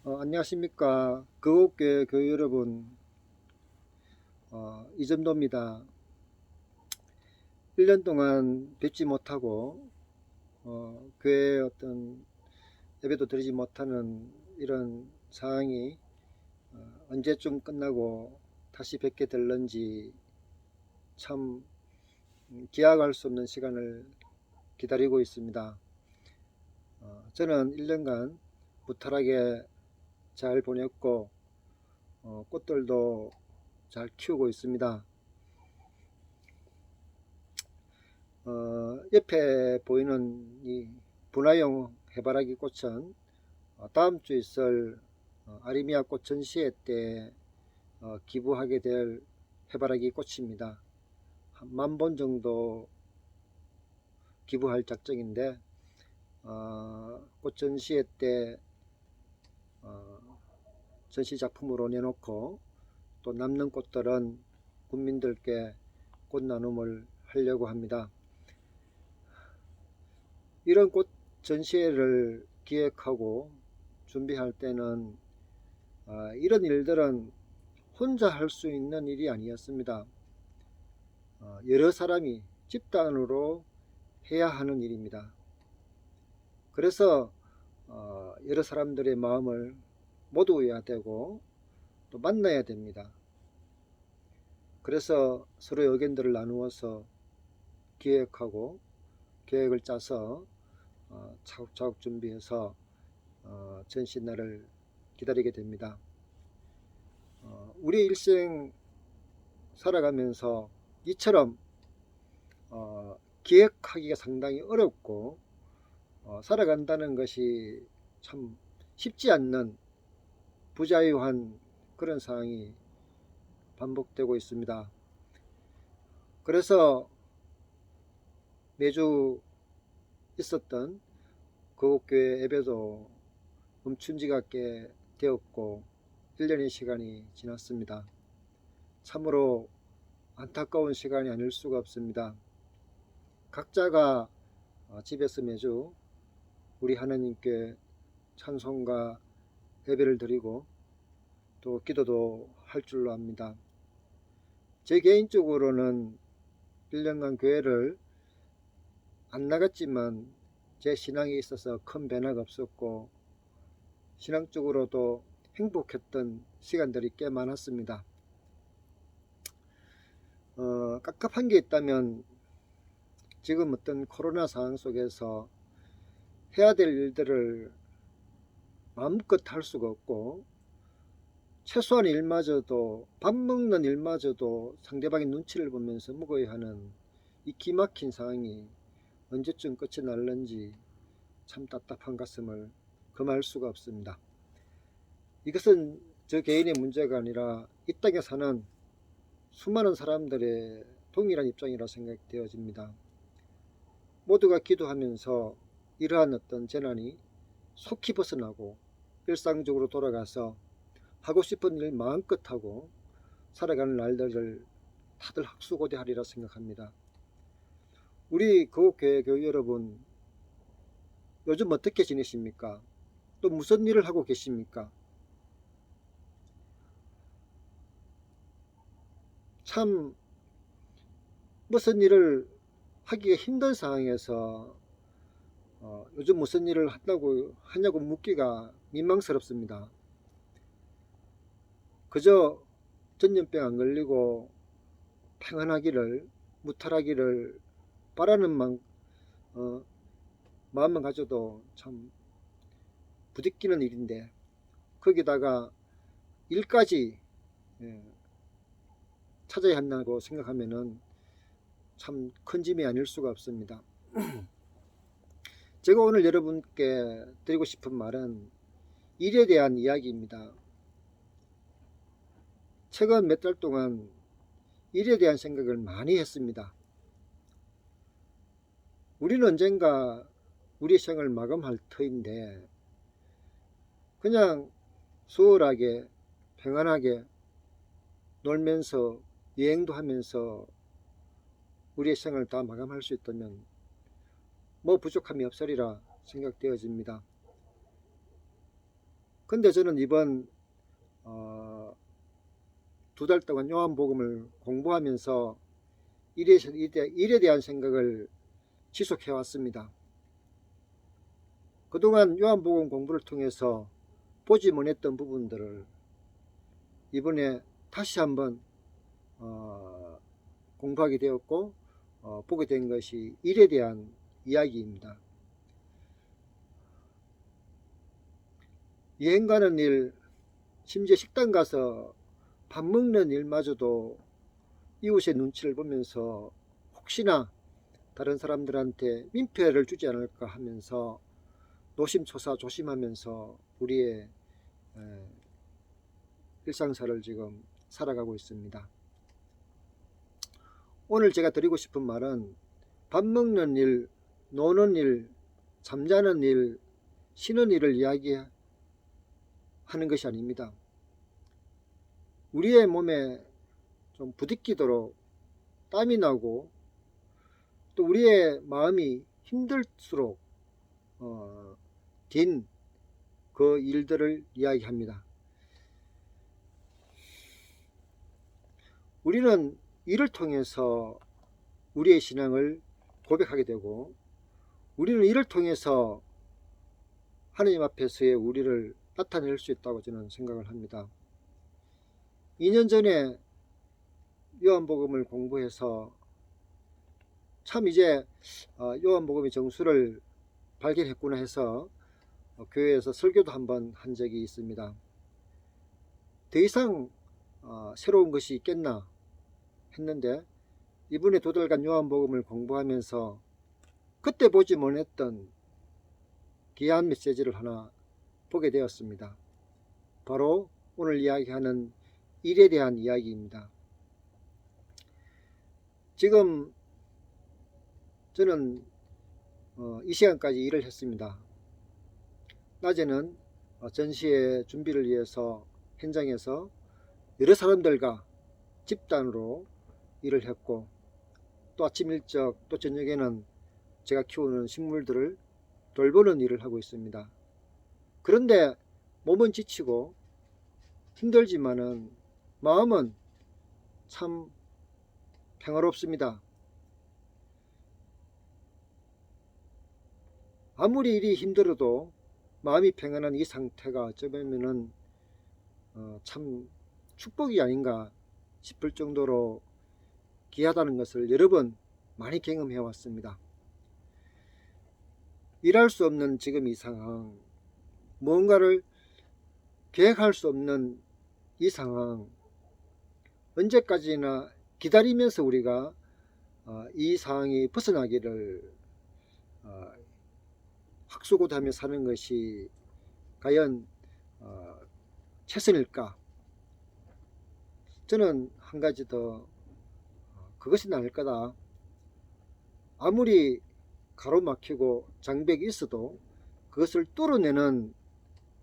안녕하십니까. 거국교회 교회 여러분, 이점도입니다. 1년 동안 뵙지 못하고, 교회에 어떤 예배도 드리지 못하는 이런 상황이 언제쯤 끝나고 다시 뵙게 될런지 참 기약할 수 없는 시간을 기다리고 있습니다. 저는 1년간 무탈하게 잘 보냈고, 꽃들도 잘 키우고 있습니다. 옆에 보이는 이 분화용 해바라기 꽃은 다음 주 있을 아리미아 꽃 전시회 때 기부하게 될 해바라기 꽃입니다. 한 10,000본 정도 기부할 작정인데 꽃 전시회 때 전시 작품으로 내놓고 또 남는 꽃들은 국민들께 꽃 나눔을 하려고 합니다. 이런 꽃 전시회를 기획하고 준비할 때는 이런 일들은 혼자 할 수 있는 일이 아니었습니다. 여러 사람이 집단으로 해야 하는 일입니다. 그래서 여러 사람들의 마음을 모두어야 되고 또 만나야 됩니다. 그래서 서로 의견들을 나누어서 기획하고 계획을 짜서 차곡차곡 준비해서 전시날을 기다리게 됩니다. 우리 일생 살아가면서 이처럼 기획하기가 상당히 어렵고 살아간다는 것이 참 쉽지 않는 부자유한 그런 상황이 반복되고 있습니다. 그래서 매주 있었던 거국교회 예배도 멈춘지가 꽤 되었고 1년의 시간이 지났습니다. 참으로 안타까운 시간이 아닐 수가 없습니다. 각자가 집에서 매주 우리 하나님께 찬송과 예배를 드리고 또 기도도 할 줄로 압니다. 제 개인적으로는 1년간 교회를 안 나갔지만 제 신앙에 있어서 큰 변화가 없었고 신앙적으로도 행복했던 시간들이 꽤 많았습니다. 깝깝한 게 있다면 지금 어떤 코로나 상황 속에서 해야 될 일들을 마음껏 할 수가 없고 최소한 일마저도 밥 먹는 일마저도 상대방의 눈치를 보면서 먹어야 하는 이 기막힌 상황이 언제쯤 끝이 날는지 참 답답한 가슴을 금할 수가 없습니다. 이것은 저 개인의 문제가 아니라 이 땅에 사는 수많은 사람들의 동일한 입장이라 생각되어집니다. 모두가 기도하면서 이러한 어떤 재난이 속히 벗어나고 일상적으로 돌아가서 하고 싶은 일 마음껏 하고 살아가는 날들을 다들 학수고대하리라 생각합니다. 우리 거국교회 교회 여러분, 요즘 어떻게 지내십니까? 또 무슨 일을 하고 계십니까? 참 무슨 일을 하기가 힘든 상황에서 요즘 무슨 일을 하냐고 묻기가 민망스럽습니다. 그저 전염병 안 걸리고 평안하기를 무탈하기를 바라는 마음만 가져도 참 부딪히는 일인데 거기다가 일까지 찾아야 한다고 생각하면은 참 큰 짐이 아닐 수가 없습니다. 제가 오늘 여러분께 드리고 싶은 말은 일에 대한 이야기입니다. 최근 몇 달 동안 일에 대한 생각을 많이 했습니다. 우리는 언젠가 우리 생을 마감할 터인데 그냥 수월하게 평안하게 놀면서 여행도 하면서 우리의 생을 다 마감할 수 있다면 뭐 부족함이 없으리라 생각되어집니다. 근데 저는 이번 2달 동안 요한복음을 공부하면서 일에 대한 생각을 지속해 왔습니다. 그동안 요한복음 공부를 통해서 보지 못했던 부분들을 이번에 다시 한번 공부하게 되었고 보게 된 것이 일에 대한 이야기입니다. 여행 가는 일, 심지어 식당 가서 밥 먹는 일마저도 이웃의 눈치를 보면서 혹시나 다른 사람들한테 민폐를 주지 않을까 하면서 노심초사 조심하면서 우리의 일상사를 지금 살아가고 있습니다. 오늘 제가 드리고 싶은 말은 밥 먹는 일, 노는 일, 잠자는 일, 쉬는 일을 이야기하는 것이 아닙니다. 우리의 몸에 좀 부딪히도록 땀이 나고 또 우리의 마음이 힘들수록 딘 그 일들을 이야기합니다. 우리는 이를 통해서 우리의 신앙을 고백하게 되고 우리는 이를 통해서 하나님 앞에서의 우리를 나타낼 수 있다고 저는 생각을 합니다. 2년 전에 요한복음을 공부해서 참 이제 요한복음의 정수를 발견했구나 해서 교회에서 설교도 한번 한 적이 있습니다. 더 이상 새로운 것이 있겠나 했는데 이번에 2달간 요한복음을 공부하면서 그때 보지 못했던 귀한 메시지를 하나 보게 되었습니다. 바로 오늘 이야기하는 일에 대한 이야기입니다. 지금 저는 이 시간까지 일을 했습니다. 낮에는 전시회 준비를 위해서 현장에서 여러 사람들과 집단으로 일을 했고 또 아침 일찍 또 저녁에는 제가 키우는 식물들을 돌보는 일을 하고 있습니다. 그런데 몸은 지치고 힘들지만은 마음은 참 평화롭습니다. 아무리 일이 힘들어도 마음이 평안한 이 상태가 어쩌면은 참 축복이 아닌가 싶을 정도로 귀하다는 것을 여러 번 많이 경험해 왔습니다. 일할 수 없는 지금 이 상황, 무언가를 계획할 수 없는 이 상황, 언제까지나 기다리면서 우리가 이 상황이 벗어나기를 학수고대하며 사는 것이 과연 최선일까? 저는 한 가지 더 그것이 나을 거다. 아무리 가로막히고 장벽이 있어도 그것을 뚫어내는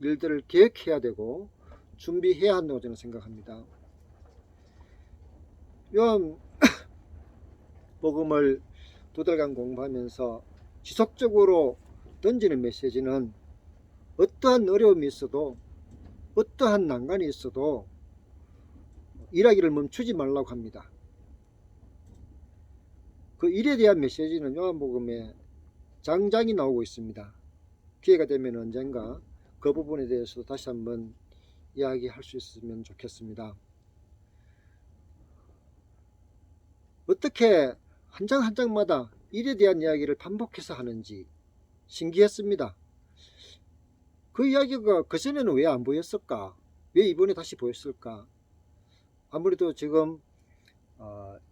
일들을 계획해야 되고 준비해야 한다고 저는 생각합니다. 요한복음을 2달간 공부하면서 지속적으로 던지는 메시지는 어떠한 어려움이 있어도 어떠한 난관이 있어도 일하기를 멈추지 말라고 합니다. 그 일에 대한 메시지는 요한복음에 장장이 나오고 있습니다. 기회가 되면 언젠가 그 부분에 대해서 다시 한번 이야기할 수 있으면 좋겠습니다. 어떻게 한 장 한 장마다 일에 대한 이야기를 반복해서 하는지 신기했습니다. 그 이야기가 그전에는 왜 안 보였을까? 왜 이번에 다시 보였을까? 아무래도 지금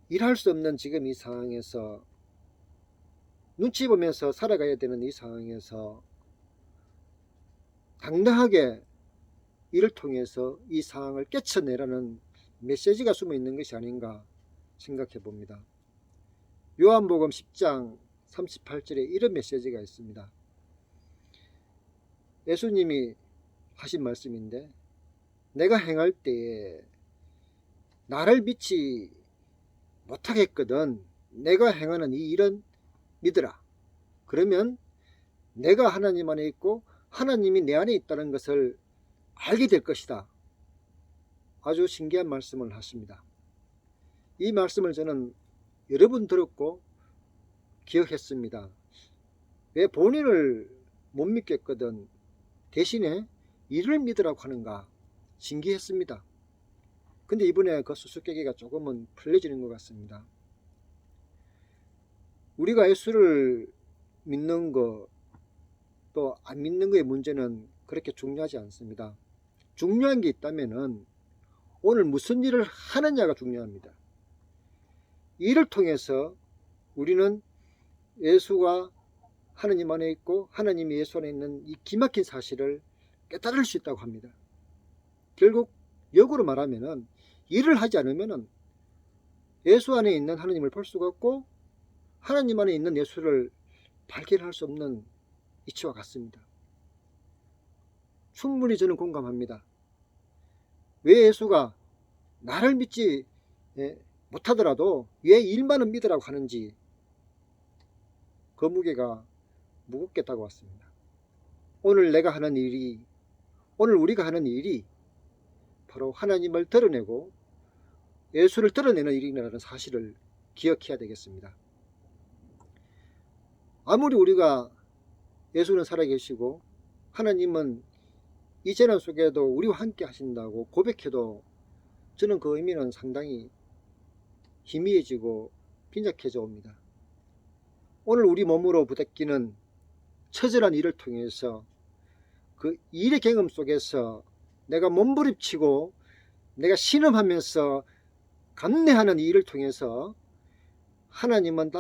일할 수 없는 지금 이 상황에서 눈치 보면서 살아가야 되는 이 상황에서 당당하게 이를 통해서 이 상황을 깨쳐내라는 메시지가 숨어 있는 것이 아닌가 생각해 봅니다. 요한복음 10장 38절에 이런 메시지가 있습니다. 예수님이 하신 말씀인데 내가 행할 때에 나를 믿지 못하겠거든 내가 행하는 이 일은 믿으라. 그러면 내가 하나님 안에 있고 하나님이 내 안에 있다는 것을 알게 될 것이다. 아주 신기한 말씀을 하십니다. 이 말씀을 저는 여러 번 들었고 기억했습니다. 왜 본인을 못 믿겠거든 대신에 이를 믿으라고 하는가 신기했습니다. 근데 이번에 그 수수께끼가 조금은 풀려지는 것 같습니다. 우리가 예수를 믿는 거 또 안 믿는 거의 문제는 그렇게 중요하지 않습니다. 중요한 게 있다면은 오늘 무슨 일을 하느냐가 중요합니다. 이를 통해서 우리는 예수가 하나님 안에 있고 하나님이 예수 안에 있는 이 기막힌 사실을 깨달을 수 있다고 합니다. 결국 역으로 말하면은 일을 하지 않으면은 예수 안에 있는 하나님을 볼 수가 없고 하나님 안에 있는 예수를 발견할 수 없는 이치와 같습니다. 충분히 저는 공감합니다. 왜 예수가 나를 믿지 못하더라도 왜 일만은 믿으라고 하는지 그 무게가 무겁게 다가왔습니다. 오늘 내가 하는 일이, 오늘 우리가 하는 일이 바로 하나님을 드러내고 예수를 드러내는 일이라는 사실을 기억해야 되겠습니다. 아무리 우리가 예수는 살아계시고 하나님은 이 재난 속에도 우리와 함께 하신다고 고백해도 저는 그 의미는 상당히 희미해지고 빈약해져 옵니다. 오늘 우리 몸으로 부닥기는 처절한 일을 통해서 그 일의 경험 속에서 내가 몸부림치고 내가 신음하면서 감내하는 이 일을 통해서 하나님은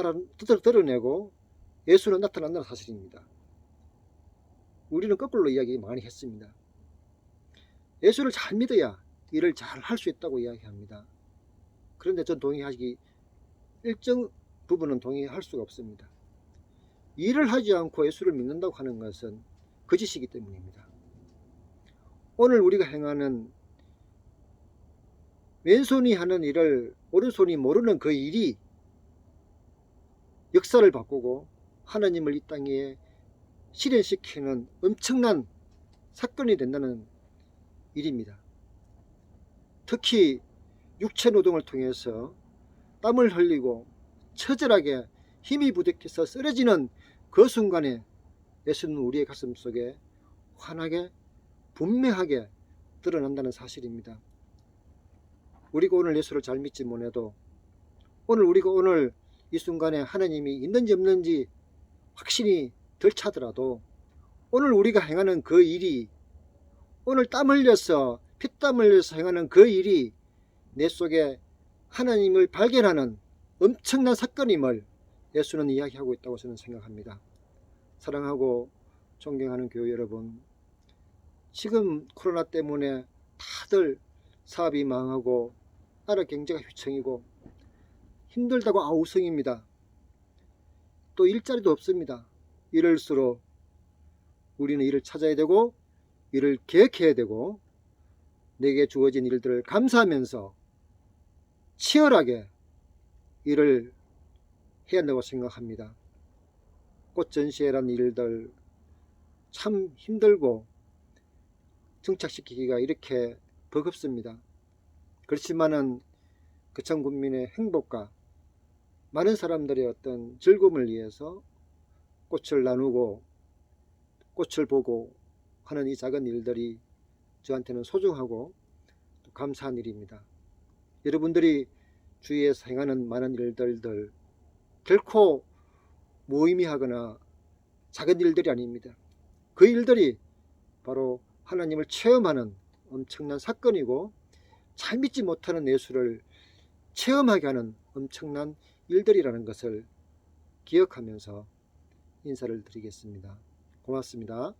드러내고 예수는 나타난다는 사실입니다. 우리는 거꾸로 이야기 많이 했습니다. 예수를 잘 믿어야 일을 잘 할 수 있다고 이야기합니다. 그런데 전 동의하기 일정 부분은 동의할 수가 없습니다. 일을 하지 않고 예수를 믿는다고 하는 것은 거짓이기 때문입니다. 오늘 우리가 행하는 왼손이 하는 일을 오른손이 모르는 그 일이 역사를 바꾸고 하나님을 이 땅에 실현시키는 엄청난 사건이 된다는 일입니다. 특히 육체노동을 통해서 땀을 흘리고 처절하게 힘이 부족해서 쓰러지는 그 순간에 예수는 우리의 가슴 속에 환하게 분명하게 드러난다는 사실입니다. 우리가 오늘 예수를 잘 믿지 못해도 우리가 오늘 이 순간에 하나님이 있는지 없는지 확신이 덜 차더라도 오늘 우리가 행하는 그 일이 오늘 땀 흘려서 피땀 흘려서 행하는 그 일이 내 속에 하나님을 발견하는 엄청난 사건임을 예수는 이야기하고 있다고 저는 생각합니다. 사랑하고 존경하는 교회 여러분, 지금 코로나 때문에 다들 사업이 망하고 나라 경제가 휘청이고 힘들다고 아우성입니다. 또 일자리도 없습니다. 이럴수록 우리는 일을 찾아야 되고 일을 계획해야 되고 내게 주어진 일들을 감사하면서 치열하게 일을 해야 한다고 생각합니다. 꽃 전시회란 일들 참 힘들고 정착시키기가 이렇게 버겁습니다. 그렇지만은 그천 국민의 행복과 많은 사람들의 어떤 즐거움을 위해서 꽃을 나누고 꽃을 보고 하는 이 작은 일들이 저한테는 소중하고 또 감사한 일입니다. 여러분들이 주위에서 행하는 많은 일들들 결코 무의미하거나 작은 일들이 아닙니다. 그 일들이 바로 하나님을 체험하는 엄청난 사건이고 잘 믿지 못하는 예수를 체험하게 하는 엄청난 일들이라는 것을 기억하면서 인사를 드리겠습니다. 고맙습니다.